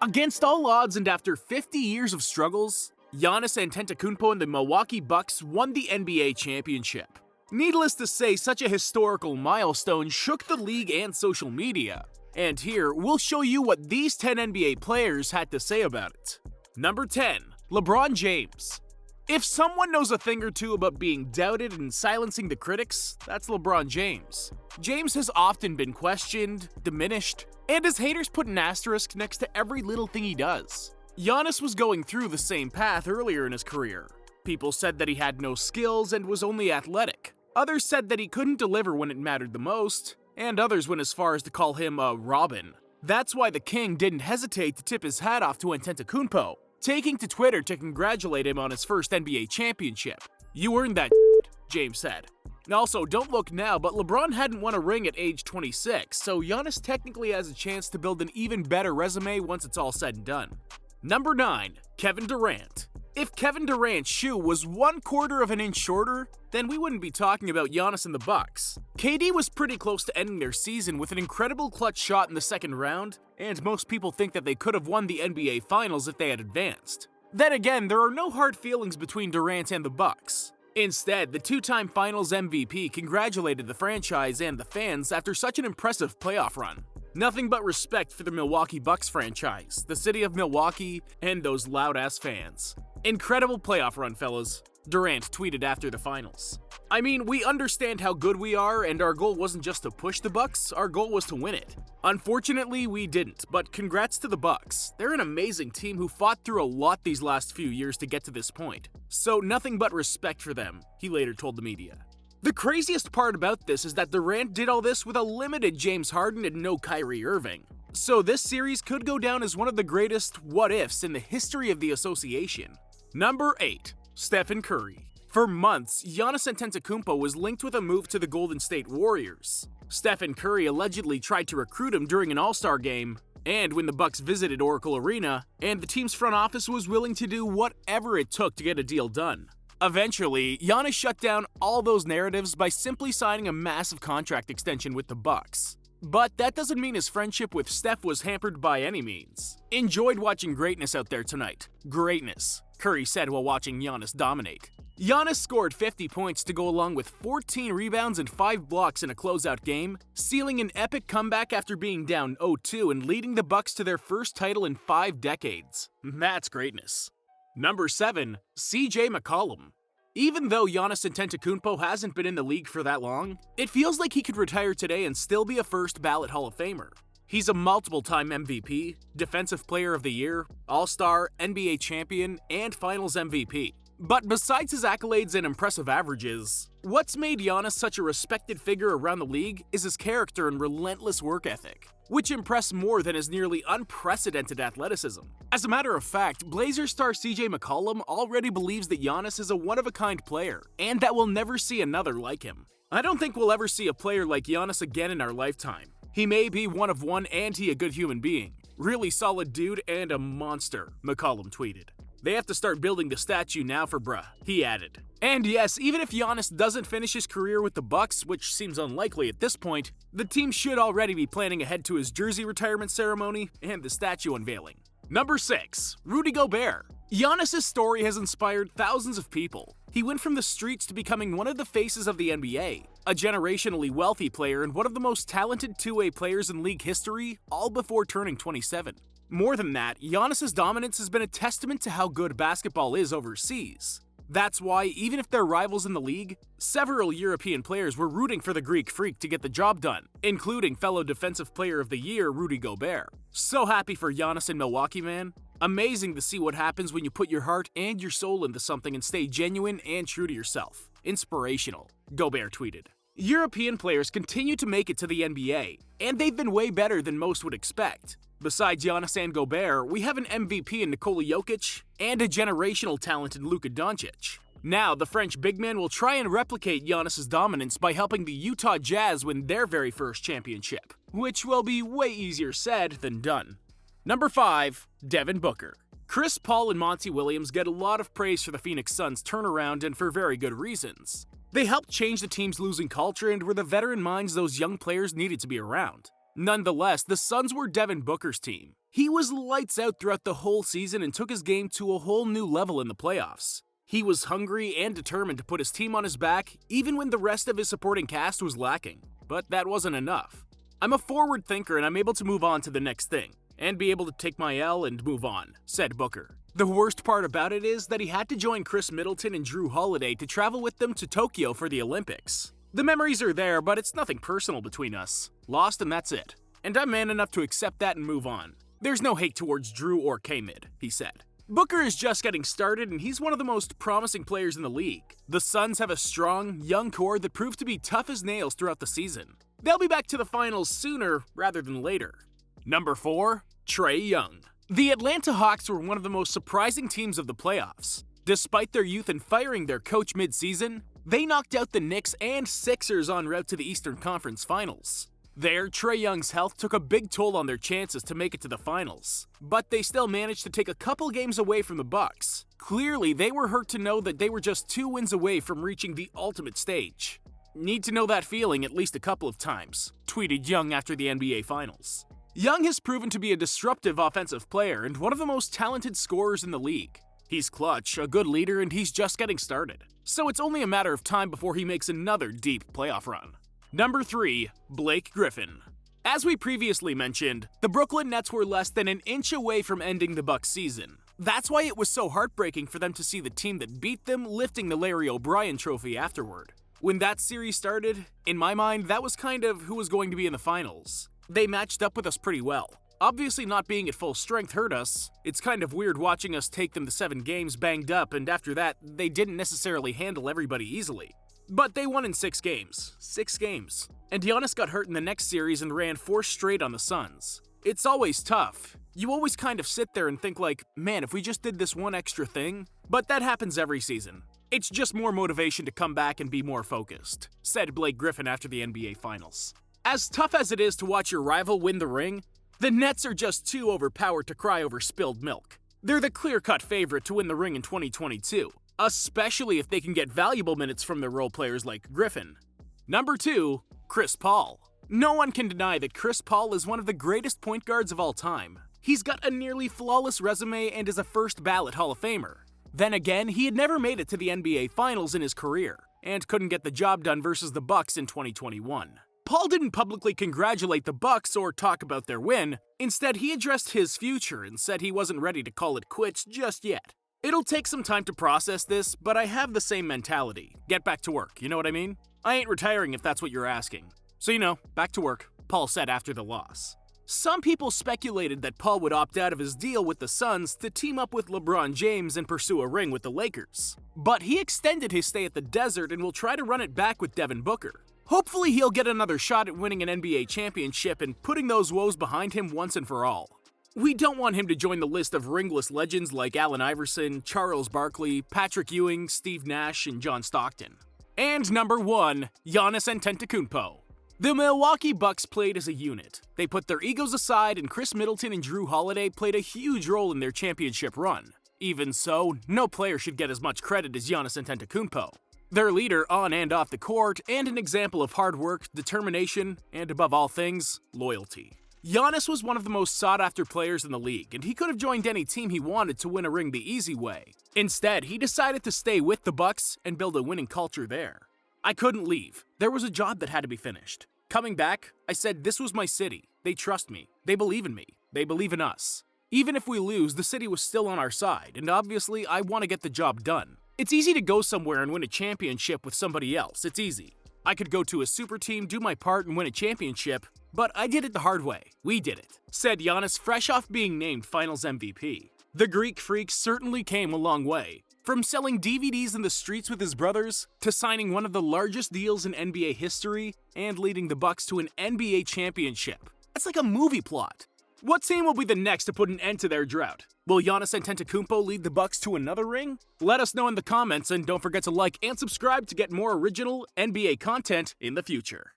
Against all odds and after 50 years of struggles, Giannis Antetokounmpo and the Milwaukee Bucks won the NBA championship. Needless to say, such a historical milestone shook the league and social media. And here, we'll show you what these 10 NBA players had to say about it. Number 10. LeBron James. If someone knows a thing or two about being doubted and silencing the critics, that's LeBron James. James has often been questioned, diminished, and his haters put an asterisk next to every little thing he does. Giannis was going through the same path earlier in his career. People said that he had no skills and was only athletic. Others said that he couldn't deliver when it mattered the most, and others went as far as to call him a Robin. That's why the King didn't hesitate to tip his hat off to Antetokounmpo, taking to Twitter to congratulate him on his first NBA championship. "You earned that," James said. Also, don't look now, but LeBron hadn't won a ring at age 26, so Giannis technically has a chance to build an even better resume once it's all said and done. Number 9. Kevin Durant. If Kevin Durant's shoe was 1/4 of an inch shorter, then we wouldn't be talking about Giannis and the Bucks. KD was pretty close to ending their season with an incredible clutch shot in the second round, and most people think that they could have won the NBA Finals if they had advanced. Then again, there are no hard feelings between Durant and the Bucks. Instead, the two-time Finals MVP congratulated the franchise and the fans after such an impressive playoff run. Nothing but respect for the Milwaukee Bucks franchise, the city of Milwaukee, and those loud-ass fans. Incredible playoff run, fellas, Durant tweeted after the finals. I mean, we understand how good we are, and our goal wasn't just to push the Bucks, our goal was to win it. Unfortunately, we didn't, but congrats to the Bucks. They're an amazing team who fought through a lot these last few years to get to this point. So nothing but respect for them, he later told the media. The craziest part about this is that Durant did all this with a limited James Harden and no Kyrie Irving. So this series could go down as one of the greatest what-ifs in the history of the association. Number 8. Stephen Curry. For months, Giannis Antetokounmpo was linked with a move to the Golden State Warriors. Stephen Curry allegedly tried to recruit him during an All-Star game, and when the Bucks visited Oracle Arena, and the team's front office was willing to do whatever it took to get a deal done. Eventually, Giannis shut down all those narratives by simply signing a massive contract extension with the Bucks. But that doesn't mean his friendship with Steph was hampered by any means. "Enjoyed watching greatness out there tonight. Greatness," Curry said while watching Giannis dominate. Giannis scored 50 points to go along with 14 rebounds and 5 blocks in a closeout game, sealing an epic comeback after being down 0-2 and leading the Bucks to their first title in 5 decades. That's greatness. Number 7. CJ McCollum. Even though Giannis Antetokounmpo hasn't been in the league for that long, it feels like he could retire today and still be a first-ballot Hall of Famer. He's a multiple-time MVP, Defensive Player of the Year, All-Star, NBA Champion, and Finals MVP. But besides his accolades and impressive averages, what's made Giannis such a respected figure around the league is his character and relentless work ethic, which impress more than his nearly unprecedented athleticism. As a matter of fact, Blazers star CJ McCollum already believes that Giannis is a one-of-a-kind player, and that we'll never see another like him. "I don't think we'll ever see a player like Giannis again in our lifetime. He may be one of one and he a good human being. Really solid dude and a monster," McCollum tweeted. "They have to start building the statue now for bruh," he added. And yes, even if Giannis doesn't finish his career with the Bucks, which seems unlikely at this point, the team should already be planning ahead to his jersey retirement ceremony and the statue unveiling. Number 6. Rudy Gobert. Giannis' story has inspired thousands of people. He went from the streets to becoming one of the faces of the NBA, a generationally wealthy player and one of the most talented two-way players in league history, all before turning 27. More than that, Giannis' dominance has been a testament to how good basketball is overseas. That's why, even if they're rivals in the league, several European players were rooting for the Greek Freak to get the job done, including fellow Defensive Player of the Year Rudy Gobert. So happy for Giannis in Milwaukee, man. Amazing to see what happens when you put your heart and your soul into something and stay genuine and true to yourself. Inspirational, Gobert tweeted. European players continue to make it to the NBA, and they've been way better than most would expect. Besides Giannis and Gobert, we have an MVP in Nikola Jokic and a generational talent in Luka Doncic. Now, the French big man will try and replicate Giannis' dominance by helping the Utah Jazz win their very first championship, which will be way easier said than done. Number 5. Devin Booker. Chris Paul and Monty Williams get a lot of praise for the Phoenix Suns' turnaround, and for very good reasons. They helped change the team's losing culture and were the veteran minds those young players needed to be around. Nonetheless, the Suns were Devin Booker's team. He was lights out throughout the whole season and took his game to a whole new level in the playoffs. He was hungry and determined to put his team on his back, even when the rest of his supporting cast was lacking. But that wasn't enough. I'm a forward thinker and I'm able to move on to the next thing, and be able to take my L and move on, said Booker. The worst part about it is that he had to join Chris Middleton and Drew Holiday to travel with them to Tokyo for the Olympics. The memories are there, but it's nothing personal between us. Lost and that's it. And I'm man enough to accept that and move on. There's no hate towards Drew or K-Mid, he said. Booker is just getting started and he's one of the most promising players in the league. The Suns have a strong, young core that proved to be tough as nails throughout the season. They'll be back to the finals sooner rather than later. Number 4, Trey Young. The Atlanta Hawks were one of the most surprising teams of the playoffs. Despite their youth and firing their coach mid-season, they knocked out the Knicks and Sixers en route to the Eastern Conference Finals. There, Trey Young's health took a big toll on their chances to make it to the finals, but they still managed to take a couple games away from the Bucks. Clearly, they were hurt to know that they were just 2 wins away from reaching the ultimate stage. Need to know that feeling at least a couple of times, tweeted Young after the NBA Finals. Young has proven to be a disruptive offensive player and one of the most talented scorers in the league. He's clutch, a good leader, and he's just getting started. So it's only a matter of time before he makes another deep playoff run. Number 3, Blake Griffin. As we previously mentioned, the Brooklyn Nets were less than an inch away from ending the Bucks season. That's why it was so heartbreaking for them to see the team that beat them lifting the Larry O'Brien trophy afterward. When that series started, in my mind, that was kind of who was going to be in the finals. They matched up with us pretty well. Obviously not being at full strength hurt us. It's kind of weird watching us take them to 7 games banged up, and after that, they didn't necessarily handle everybody easily. But they won in 6 games. 6 games. And Giannis got hurt in the next series and ran 4 straight on the Suns. It's always tough. You always kind of sit there and think like, man, if we just did this one extra thing. But that happens every season. It's just more motivation to come back and be more focused, said Blake Griffin after the NBA Finals. As tough as it is to watch your rival win the ring, the Nets are just too overpowered to cry over spilled milk. They're the clear-cut favorite to win the ring in 2022, especially if they can get valuable minutes from their role players like Griffin. Number 2, Chris Paul. No one can deny that Chris Paul is one of the greatest point guards of all time. He's got a nearly flawless resume and is a first-ballot Hall of Famer. Then again, he had never made it to the NBA Finals in his career, and couldn't get the job done versus the Bucks in 2021. Paul didn't publicly congratulate the Bucks or talk about their win. Instead, he addressed his future and said he wasn't ready to call it quits just yet. It'll take some time to process this, but I have the same mentality. Get back to work, you know what I mean? I ain't retiring if that's what you're asking. So back to work, Paul said after the loss. Some people speculated that Paul would opt out of his deal with the Suns to team up with LeBron James and pursue a ring with the Lakers. But he extended his stay at the desert and will try to run it back with Devin Booker. Hopefully he'll get another shot at winning an NBA championship and putting those woes behind him once and for all. We don't want him to join the list of ringless legends like Allen Iverson, Charles Barkley, Patrick Ewing, Steve Nash, and John Stockton. And number 1, Giannis Antetokounmpo. The Milwaukee Bucks played as a unit. They put their egos aside and Chris Middleton and Drew Holiday played a huge role in their championship run. Even so, no player should get as much credit as Giannis Antetokounmpo. Their leader on and off the court, and an example of hard work, determination, and above all things, loyalty. Giannis was one of the most sought-after players in the league, and he could have joined any team he wanted to win a ring the easy way. Instead, he decided to stay with the Bucks and build a winning culture there. I couldn't leave. There was a job that had to be finished. Coming back, I said this was my city. They trust me. They believe in me. They believe in us. Even if we lose, the city was still on our side, and obviously I want to get the job done. It's easy to go somewhere and win a championship with somebody else, it's easy. I could go to a super team, do my part, and win a championship, but I did it the hard way. We did it, said Giannis fresh off being named Finals MVP. The Greek Freak certainly came a long way. From selling DVDs in the streets with his brothers, to signing one of the largest deals in NBA history, and leading the Bucks to an NBA championship. That's like a movie plot. What team will be the next to put an end to their drought? Will Giannis Antetokounmpo lead the Bucks to another ring? Let us know in the comments, and don't forget to like and subscribe to get more original NBA content in the future.